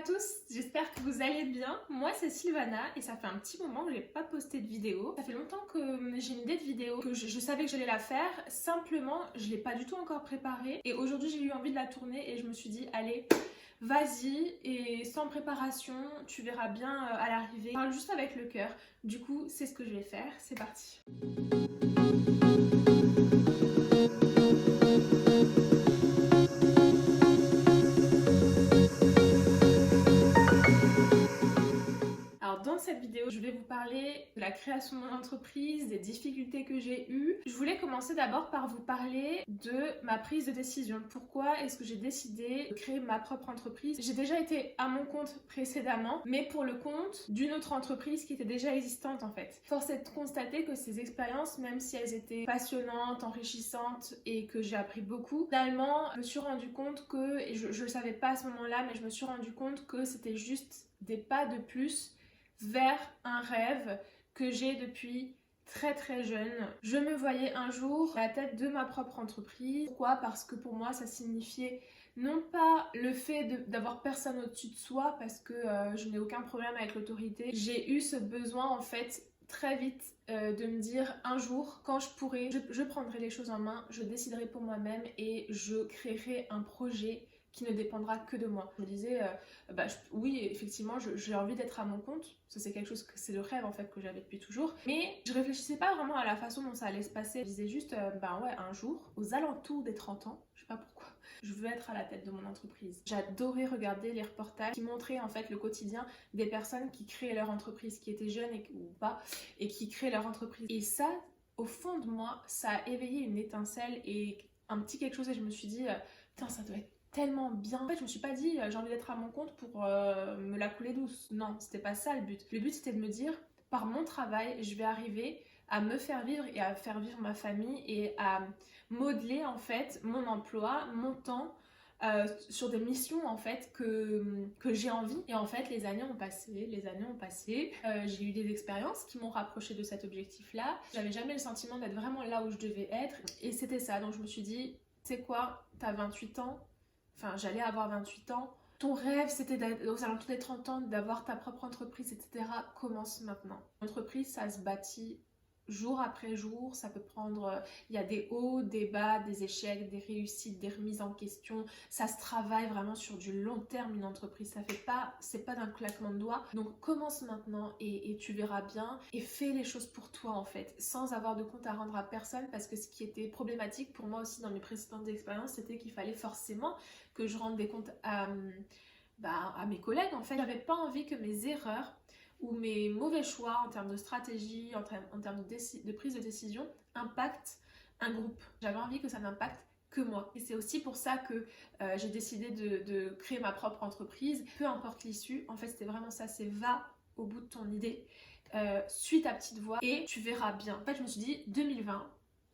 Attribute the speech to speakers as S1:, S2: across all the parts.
S1: à tous, j'espère que vous allez bien. Moi c'est Sylvana et ça fait un petit moment que j'ai pas posté de vidéo. Ça fait longtemps que j'ai une idée de vidéo, que je savais que j'allais la faire, simplement je l'ai pas du tout encore préparée. Et aujourd'hui j'ai eu envie de la tourner et je me suis dit allez, vas-y, et sans préparation, tu verras bien à l'arrivée. Parle juste avec le cœur. Du coup c'est ce que je vais faire, c'est parti. Dans cette vidéo, je vais vous parler de la création de mon entreprise, des difficultés que j'ai eues. Je voulais commencer d'abord par vous parler de ma prise de décision. Pourquoi est-ce que j'ai décidé de créer ma propre entreprise? J'ai déjà été à mon compte précédemment, mais pour le compte d'une autre entreprise qui était déjà existante en fait. Force est de constater que ces expériences, même si elles étaient passionnantes, enrichissantes et que j'ai appris beaucoup, finalement, je me suis rendu compte que, et je ne le savais pas à ce moment-là, mais je me suis rendu compte que c'était juste des pas de plus vers un rêve que j'ai depuis très très jeune. Je me voyais un jour à la tête de ma propre entreprise. Pourquoi? Parce que pour moi ça signifiait non pas le fait d'avoir personne au-dessus de soi, parce que je n'ai aucun problème avec l'autorité. J'ai eu ce besoin en fait très vite de me dire un jour quand je pourrai, je prendrai les choses en main, je déciderai pour moi-même et je créerai un projet qui ne dépendra que de moi. Je me disais, oui, effectivement, j'ai envie d'être à mon compte. Ça, c'est quelque chose, c'est le rêve en fait que j'avais depuis toujours. Mais je réfléchissais pas vraiment à la façon dont ça allait se passer. Je disais juste, ouais, un jour, aux alentours des 30 ans, je sais pas pourquoi, je veux être à la tête de mon entreprise. J'adorais regarder les reportages qui montraient en fait le quotidien des personnes qui créaient leur entreprise, qui étaient jeunes ou pas, et qui créaient leur entreprise. Et ça, au fond de moi, ça a éveillé une étincelle et un petit quelque chose et je me suis dit, putain, ça doit être tellement bien. En fait, je me suis pas dit j'ai envie d'être à mon compte pour me la couler douce. Non, c'était pas ça le but. Le but c'était de me dire par mon travail, je vais arriver à me faire vivre et à faire vivre ma famille et à modeler en fait mon emploi, mon temps sur des missions en fait que j'ai envie. Et en fait les années ont passé, j'ai eu des expériences qui m'ont rapproché de cet objectif là. J'avais jamais le sentiment d'être vraiment là où je devais être et c'était ça. Donc je me suis dit c'est quoi, t'as 28 ans, enfin j'allais avoir 28 ans, ton rêve c'était aux alentours des 30 ans d'avoir ta propre entreprise, etc. Commence maintenant. L'entreprise ça se bâtit jour après jour, ça peut prendre, il y a des hauts, des bas, des échecs, des réussites, des remises en question, ça se travaille vraiment sur du long terme une entreprise, c'est pas d'un claquement de doigts. Donc commence maintenant et tu verras bien et fais les choses pour toi en fait, sans avoir de compte à rendre à personne, parce que ce qui était problématique pour moi aussi dans mes précédentes expériences, c'était qu'il fallait forcément que je rende des comptes à mes collègues en fait. J'avais pas envie que mes erreurs ou mes mauvais choix en termes de stratégie, en termes de prise de décision impactent un groupe. J'avais envie que ça n'impacte que moi. Et c'est aussi pour ça que j'ai décidé de créer ma propre entreprise. Peu importe l'issue, en fait c'était vraiment ça, c'est va au bout de ton idée, suis ta petite voie et tu verras bien. En fait je me suis dit 2020,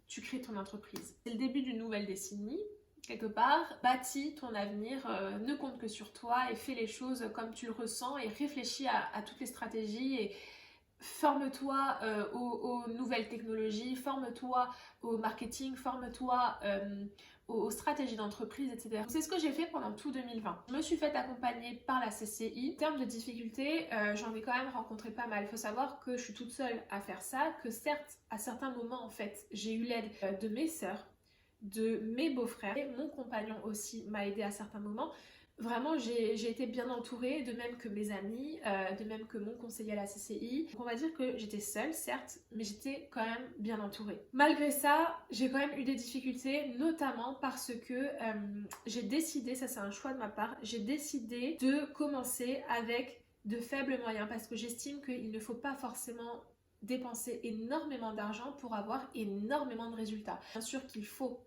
S1: tu crées ton entreprise. C'est le début d'une nouvelle décennie. Quelque part, bâtis ton avenir, ne compte que sur toi et fais les choses comme tu le ressens et réfléchis à toutes les stratégies et forme-toi aux nouvelles technologies, forme-toi au marketing, forme-toi aux stratégies d'entreprise, etc. C'est ce que j'ai fait pendant tout 2020. Je me suis fait accompagner par la CCI. En termes de difficultés, j'en ai quand même rencontré pas mal. Il faut savoir que je suis toute seule à faire ça, que certes, à certains moments, en fait, j'ai eu l'aide de mes sœurs, de mes beaux-frères et mon compagnon aussi m'a aidé à certains moments. Vraiment j'ai été bien entourée, de même que mes amis, de même que mon conseiller à la CCI. Donc on va dire que j'étais seule certes, mais j'étais quand même bien entourée. Malgré ça, j'ai quand même eu des difficultés, notamment parce que j'ai décidé, ça c'est un choix de ma part, j'ai décidé de commencer avec de faibles moyens parce que j'estime qu'il ne faut pas forcément dépenser énormément d'argent pour avoir énormément de résultats. Bien sûr qu'il faut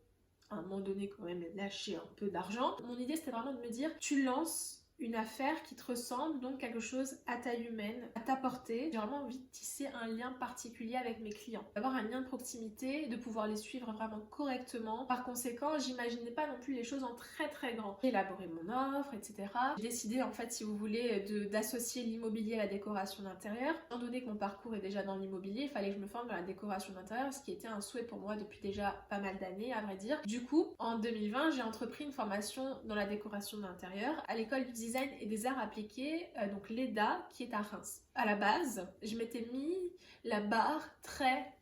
S1: à un moment donné quand même lâcher un peu d'argent. Mon idée c'était vraiment de me dire tu lances une affaire qui te ressemble, donc quelque chose à taille humaine, à ta portée. J'ai vraiment envie de tisser un lien particulier avec mes clients, d'avoir un lien de proximité, de pouvoir les suivre vraiment correctement. Par conséquent, j'imaginais pas non plus les choses en très très grand. J'ai élaboré mon offre, etc. J'ai décidé en fait, si vous voulez, d'associer l'immobilier à la décoration d'intérieur. Étant donné que mon parcours est déjà dans l'immobilier, il fallait que je me forme dans la décoration d'intérieur, ce qui était un souhait pour moi depuis déjà pas mal d'années à vrai dire. Du coup, en 2020, j'ai entrepris une formation dans la décoration d'intérieur à l'école du design design et des arts appliqués, donc l'EDA, qui est à Reims. À la base, je m'étais mis la barre très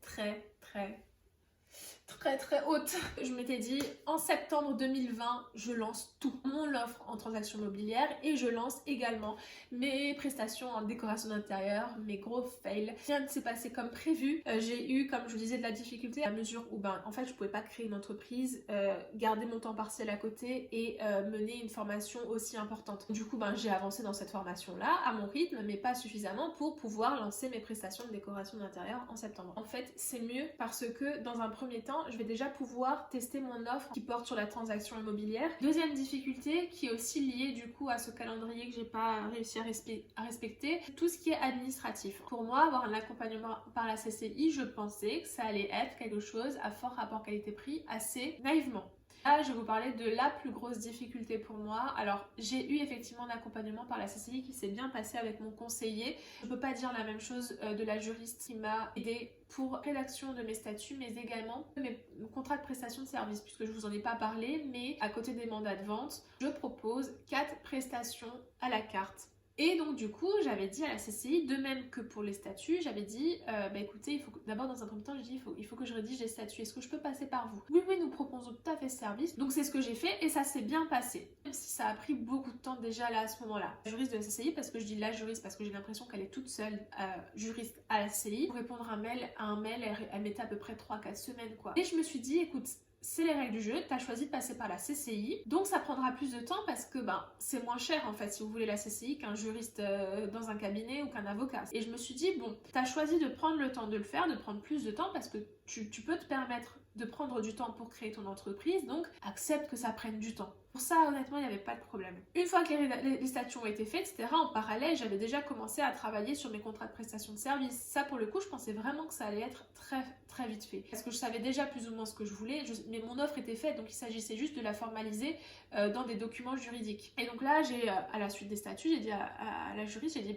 S1: haute. Je m'étais dit, en septembre 2020, je lance tout, mon offre en transaction immobilière et je lance également mes prestations en décoration d'intérieur, mes gros fails. Rien ne s'est passé comme prévu. J'ai eu, comme je vous disais, de la difficulté à mesure où, en fait, je pouvais pas créer une entreprise, garder mon temps partiel à côté et mener une formation aussi importante. Du coup, j'ai avancé dans cette formation-là, à mon rythme, mais pas suffisamment pour pouvoir lancer mes prestations de décoration d'intérieur en septembre. En fait, c'est mieux parce que, dans un premier temps, je vais déjà pouvoir tester mon offre qui porte sur la transaction immobilière. Deuxième difficulté qui est aussi liée du coup à ce calendrier que j'ai pas réussi à respecter, tout ce qui est administratif. Pour moi, avoir un accompagnement par la CCI, je pensais que ça allait être quelque chose à fort rapport qualité-prix assez naïvement. Là, je vais vous parler de la plus grosse difficulté pour moi. Alors, j'ai eu effectivement un accompagnement par la CCI qui s'est bien passé avec mon conseiller. Je ne peux pas dire la même chose de la juriste qui m'a aidée pour rédaction de mes statuts, mais également de mes contrats de prestation de service, puisque je vous en ai pas parlé, mais à côté des mandats de vente, je propose 4 prestations à la carte. Et donc du coup, j'avais dit à la CCI, de même que pour les statuts, j'avais dit, écoutez, il faut d'abord dans un premier temps, j'ai dit, il faut que je rédige les statuts. Est-ce que je peux passer par vous? Oui, nous proposons tout à fait ce service. Donc c'est ce que j'ai fait et ça s'est bien passé. Même si ça a pris beaucoup de temps déjà là à ce moment-là. La juriste de la CCI, parce que je dis la juriste, parce que j'ai l'impression qu'elle est toute seule juriste à la CCI. Pour répondre à un mail, elle mettait à peu près 3-4 semaines quoi. Et je me suis dit, écoute, c'est les règles du jeu, tu as choisi de passer par la CCI, donc ça prendra plus de temps parce que c'est moins cher en fait si vous voulez la CCI qu'un juriste dans un cabinet ou qu'un avocat. Et je me suis dit, bon, tu as choisi de prendre le temps de le faire, de prendre plus de temps parce que tu peux te permettre de prendre du temps pour créer ton entreprise, donc accepte que ça prenne du temps. Pour ça, honnêtement, il n'y avait pas de problème. Une fois que les statuts ont été faits, etc., en parallèle, j'avais déjà commencé à travailler sur mes contrats de prestation de service. Ça, pour le coup, je pensais vraiment que ça allait être très vite fait. Parce que je savais déjà plus ou moins ce que je voulais, mais mon offre était faite, donc il s'agissait juste de la formaliser dans des documents juridiques. Et donc là, à la suite des statuts, j'ai dit à la juriste, j'ai dit,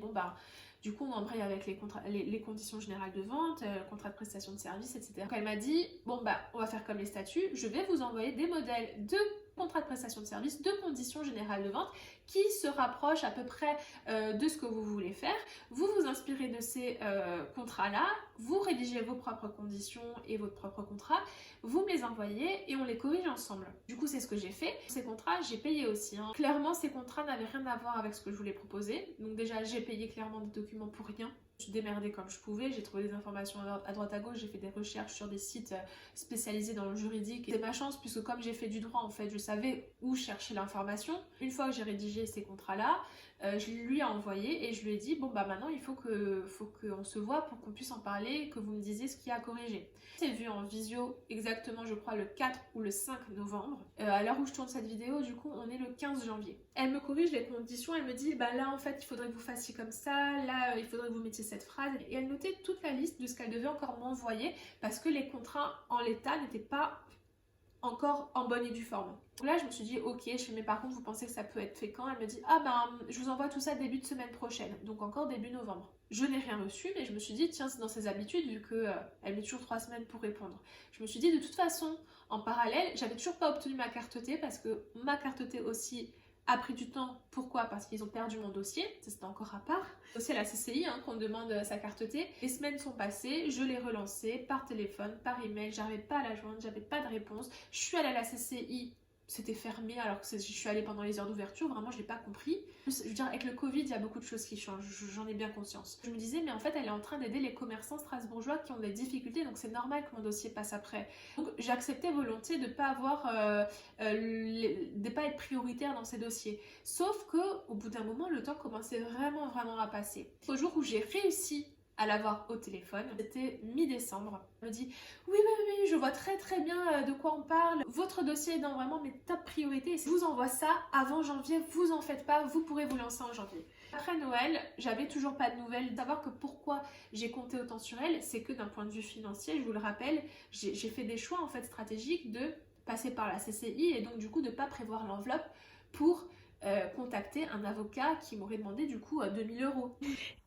S1: du coup, on embraye avec les conditions générales de vente, contrat de prestation de service, etc. Donc elle m'a dit, on va faire comme les statuts, je vais vous envoyer des modèles de contrat de prestation de service, de conditions générales de vente qui se rapprochent à peu près de ce que vous voulez faire. Vous vous inspirez de ces contrats-là, vous rédigez vos propres conditions et votre propre contrat, vous me les envoyez et on les corrige ensemble. Du coup, c'est ce que j'ai fait. Ces contrats, j'ai payé aussi. Clairement, ces contrats n'avaient rien à voir avec ce que je voulais proposer. Donc déjà, j'ai payé clairement des documents pour rien. Je suis démerdée comme je pouvais, j'ai trouvé des informations à droite à gauche, j'ai fait des recherches sur des sites spécialisés dans le juridique. C'est ma chance puisque comme j'ai fait du droit, en fait, je savais où chercher l'information. Une fois que j'ai rédigé ces contrats-là, je lui ai envoyé et je lui ai dit, maintenant il faut qu'on se voit pour qu'on puisse en parler, que vous me disiez ce qu'il y a à corriger. C'est vu en visio exactement, je crois, le 4 ou le 5 novembre. À l'heure où je tourne cette vidéo, du coup, on est le 15 janvier. Elle me corrige les conditions, elle me dit, là en fait, il faudrait que vous fassiez comme ça, là, il faudrait que vous mettiez cette phrase. Et elle notait toute la liste de ce qu'elle devait encore m'envoyer parce que les contrats en l'état n'étaient pas encore en bonne et due forme. Donc là, je me suis dit, ok, mais par contre, vous pensez que ça peut être fait quand? Elle me dit, je vous envoie tout ça début de semaine prochaine, donc encore début novembre. Je n'ai rien reçu, mais je me suis dit, tiens, c'est dans ses habitudes, vu qu'elle met toujours 3 semaines pour répondre. Je me suis dit, de toute façon, en parallèle, j'avais toujours pas obtenu ma carte T, parce que ma carte T aussi a pris du temps. Pourquoi? Parce qu'ils ont perdu mon dossier, ça c'était encore à part. C'est la CCI qu'on demande sa carte T. Les semaines sont passées, je l'ai relancée par téléphone, par email, j'arrivais pas à la joindre, j'avais pas de réponse. Je suis allée à la CCI, c'était fermé alors que je suis allée pendant les heures d'ouverture, vraiment je l'ai pas compris. Je veux dire, avec le Covid, il y a beaucoup de choses qui changent, j'en ai bien conscience. Je me disais, mais en fait, elle est en train d'aider les commerçants strasbourgeois qui ont des difficultés, donc c'est normal que mon dossier passe après. Donc j'ai accepté volontiers de pas de pas être prioritaire dans ces dossiers. Sauf que au bout d'un moment, le temps commençait vraiment à passer. Au jour où j'ai réussi à l'avoir au téléphone, c'était mi-décembre. Elle me dit, oui, je vois très bien de quoi on parle. Votre dossier est dans vraiment mes top priorités. Je vous envoie ça avant janvier, vous en faites pas, vous pourrez vous lancer en janvier. Après Noël, j'avais toujours pas de nouvelles. Savoir que pourquoi j'ai compté autant sur elle, c'est que d'un point de vue financier, je vous le rappelle, j'ai fait des choix en fait stratégiques de passer par la CCI et donc du coup de pas prévoir l'enveloppe pour contacté un avocat qui m'aurait demandé du coup 2000 euros.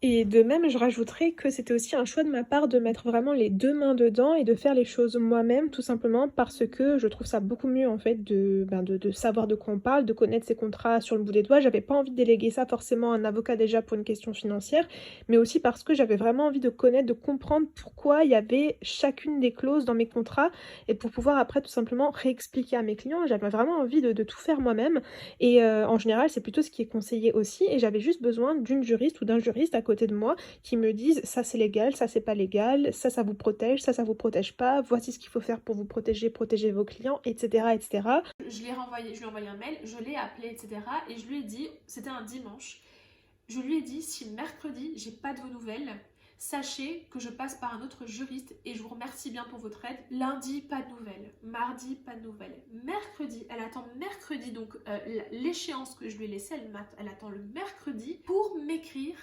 S2: Et de même, je rajouterais que c'était aussi un choix de ma part de mettre vraiment les 2 mains dedans et de faire les choses moi-même, tout simplement parce que je trouve ça beaucoup mieux en fait de savoir de quoi on parle, de connaître ses contrats sur le bout des doigts. J'avais pas envie de déléguer ça forcément à un avocat déjà pour une question financière, mais aussi parce que j'avais vraiment envie de connaître, de comprendre pourquoi il y avait chacune des clauses dans mes contrats et pour pouvoir après tout simplement réexpliquer à mes clients. J'avais vraiment envie de tout faire moi-même et en général, c'est plutôt ce qui est conseillé aussi et j'avais juste besoin d'une juriste ou d'un juriste à côté de moi qui me disent ça c'est légal, ça c'est pas légal, ça vous protège, ça vous protège pas, voici ce qu'il faut faire pour vous protéger, protéger vos clients, etc. etc.
S1: Je lui ai envoyé un mail, je l'ai appelé, etc. Et je lui ai dit, c'était un dimanche, je lui ai dit si mercredi j'ai pas de vos nouvelles, sachez que je passe par un autre juriste et je vous remercie bien pour votre aide. Lundi, pas de nouvelles. Mardi, pas de nouvelles. Mercredi, elle attend mercredi, donc l'échéance que je lui ai laissée, elle attend le mercredi pour m'écrire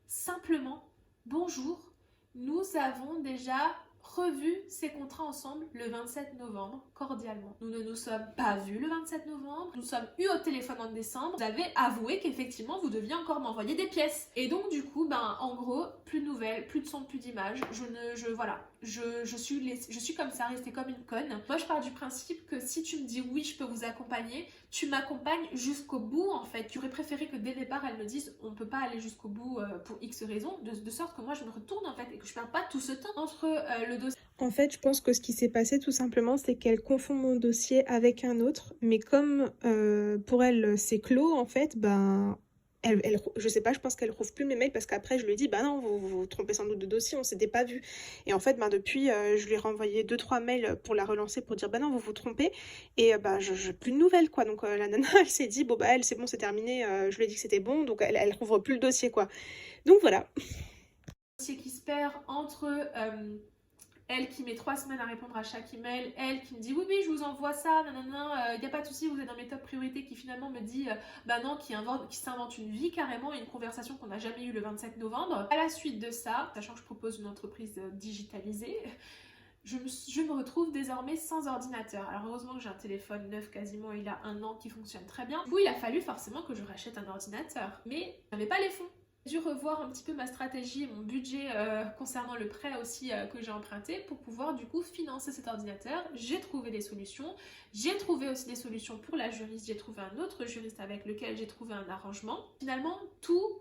S1: simplement bonjour, nous avons déjà revu ces contrats ensemble le 27 novembre, cordialement. Nous ne nous sommes pas vus le 27 novembre, nous sommes eu au téléphone en décembre. Vous avez avoué qu'effectivement vous deviez encore m'envoyer des pièces. Et donc du coup, en gros, plus de nouvelles, plus de son, plus d'images. Je suis comme ça, restée comme une conne. Moi je pars du principe que si tu me dis oui, je peux vous accompagner, tu m'accompagnes jusqu'au bout en fait. J'aurais préféré que dès le départ elle me dise on peut pas aller jusqu'au bout pour X raisons, de sorte que moi je me retourne en fait et que je perds pas tout ce temps entre le dossier.
S2: En fait, je pense que ce qui s'est passé tout simplement, c'est qu'elle confond mon dossier avec un autre, mais comme pour elle c'est clos en fait, je sais pas, je pense qu'elle trouve plus mes mails parce qu'après je lui ai dit bah non, vous trompez sans doute de dossier, on s'était pas vu. Et en fait, depuis, je lui ai renvoyé 2-3 mails pour la relancer pour dire bah non, vous trompez. Et je plus de nouvelles quoi. Donc la nana, elle s'est dit bon elle c'est bon, c'est terminé, je lui ai dit que c'était bon, donc elle rouvre plus le dossier quoi. Donc voilà.
S1: Dossier qui se perd entre elle qui met 3 semaines à répondre à chaque email, elle qui me dit oui je vous envoie ça, nanana, y a pas de souci, vous êtes dans mes top priorités, qui finalement me dit bah non, qui s'invente une vie carrément, une conversation qu'on n'a jamais eue le 27 novembre. À la suite de ça, sachant que je propose une entreprise digitalisée, je me retrouve désormais sans ordinateur. Alors heureusement que j'ai un téléphone neuf quasiment, il a 1 an, qui fonctionne très bien. Du coup il a fallu forcément que je rachète un ordinateur, mais j'avais pas les fonds. J'ai dû revoir un petit peu ma stratégie et mon budget concernant le prêt aussi que j'ai emprunté pour pouvoir du coup financer cet ordinateur. J'ai trouvé des solutions, j'ai trouvé aussi des solutions pour la juriste, j'ai trouvé un autre juriste avec lequel j'ai trouvé un arrangement. Finalement tout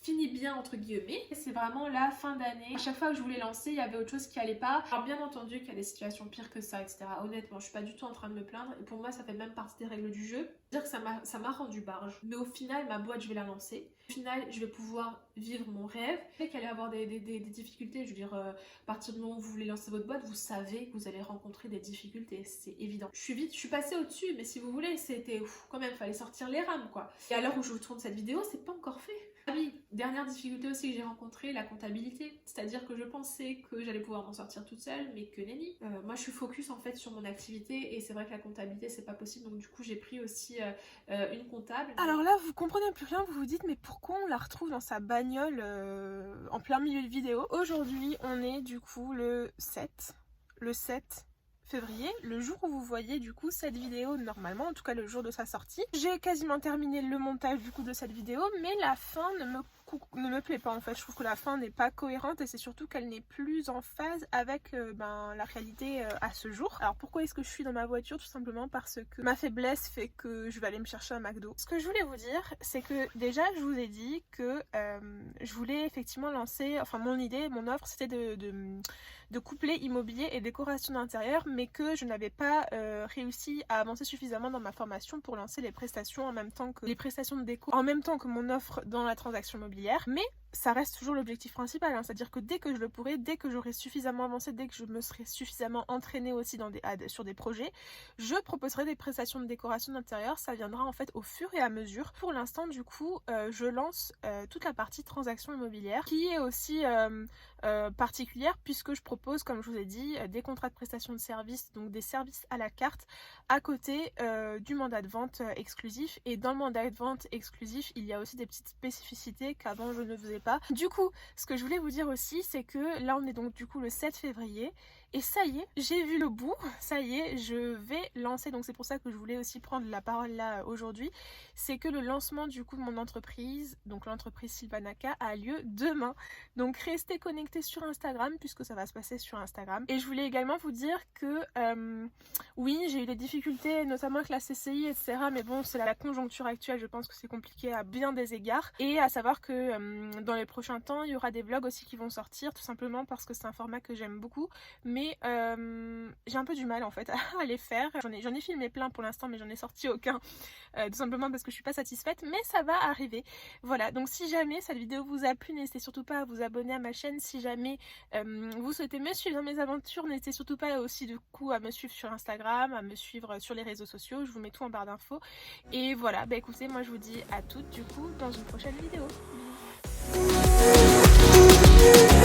S1: finit bien entre guillemets. C'est vraiment la fin d'année. À chaque fois que je voulais lancer, il y avait autre chose qui allait pas. Alors bien entendu qu'il y a des situations pires que ça, etc. Honnêtement, je suis pas du tout en train de me plaindre. Et pour moi, ça fait même partie des règles du jeu. Dire que ça m'a rendu barge. Mais au final, ma boîte, je vais la lancer. Au final, je vais pouvoir vivre mon rêve. Je sais qu'il allait y avoir des difficultés. Je veux dire, à partir du moment où vous voulez lancer votre boîte, vous savez que vous allez rencontrer des difficultés. C'est évident. Je suis passée au-dessus, mais si vous voulez, c'était quand même, fallait sortir les rames, quoi. Et à l'heure où je vous tourne cette vidéo, c'est pas encore fait. Ah oui, dernière difficulté aussi que j'ai rencontrée, la comptabilité. C'est-à-dire que je pensais que j'allais pouvoir m'en sortir toute seule, mais que nenni. Moi je suis focus en fait sur mon activité et c'est vrai que la comptabilité c'est pas possible, donc du coup j'ai pris aussi une comptable.
S2: Alors là, vous comprenez plus rien, vous vous dites mais pourquoi on la retrouve dans sa bagnole en plein milieu de vidéo. Aujourd'hui, on est du coup le 7 février, le jour où vous voyez du coup cette vidéo normalement, en tout cas le jour de sa sortie. J'ai quasiment terminé le montage du coup de cette vidéo, mais la fin ne me plaît pas en fait. Je trouve que la fin n'est pas cohérente et c'est surtout qu'elle n'est plus en phase avec la réalité à ce jour. Alors pourquoi est-ce que je suis dans ma voiture? Tout simplement parce que ma faiblesse fait que je vais aller me chercher un McDo. Ce que je voulais vous dire, c'est que déjà je vous ai dit que je voulais effectivement lancer, enfin mon idée, mon offre c'était de coupler immobilier et décoration d'intérieur, mais que je n'avais pas réussi à avancer suffisamment dans ma formation pour lancer les prestations en même temps que les prestations de déco, en même temps que mon offre dans la transaction immobilière. Mais ça reste toujours l'objectif principal, hein. C'est-à-dire que dès que je le pourrai, dès que j'aurai suffisamment avancé, dès que je me serai suffisamment entraînée aussi sur des projets, je proposerai des prestations de décoration d'intérieur. Ça viendra en fait au fur et à mesure. Pour l'instant du coup je lance toute la partie transaction immobilière qui est aussi particulière puisque je propose, comme je vous ai dit, des contrats de prestation de services, donc des services à la carte à côté du mandat de vente exclusif. Et dans le mandat de vente exclusif, il y a aussi des petites spécificités qu'avant je ne faisais pas. Du coup, ce que je voulais vous dire aussi, c'est que là on est donc du coup le 7 février Et ça y est, j'ai vu le bout, ça y est, je vais lancer, donc c'est pour ça que je voulais aussi prendre la parole là aujourd'hui, c'est que le lancement du coup de mon entreprise, donc l'entreprise Sylvanaka, a lieu demain. Donc restez connectés sur Instagram puisque ça va se passer sur Instagram. Et je voulais également vous dire que oui, j'ai eu des difficultés notamment avec la CCI, etc. Mais bon, c'est la conjoncture actuelle, je pense que c'est compliqué à bien des égards. Et à savoir que dans les prochains temps, il y aura des vlogs aussi qui vont sortir, tout simplement parce que c'est un format que j'aime beaucoup. Mais j'ai un peu du mal en fait à les faire. J'en ai filmé plein pour l'instant, mais j'en ai sorti aucun. Tout simplement parce que je suis pas satisfaite, mais ça va arriver. Voilà, donc si jamais cette vidéo vous a plu, n'hésitez surtout pas à vous abonner à ma chaîne. Si jamais vous souhaitez me suivre dans mes aventures, n'hésitez surtout pas aussi du coup à me suivre sur Instagram, à me suivre sur les réseaux sociaux. Je vous mets tout en barre d'infos. Et voilà, bah écoutez, moi je vous dis à toutes du coup dans une prochaine vidéo. Bisous.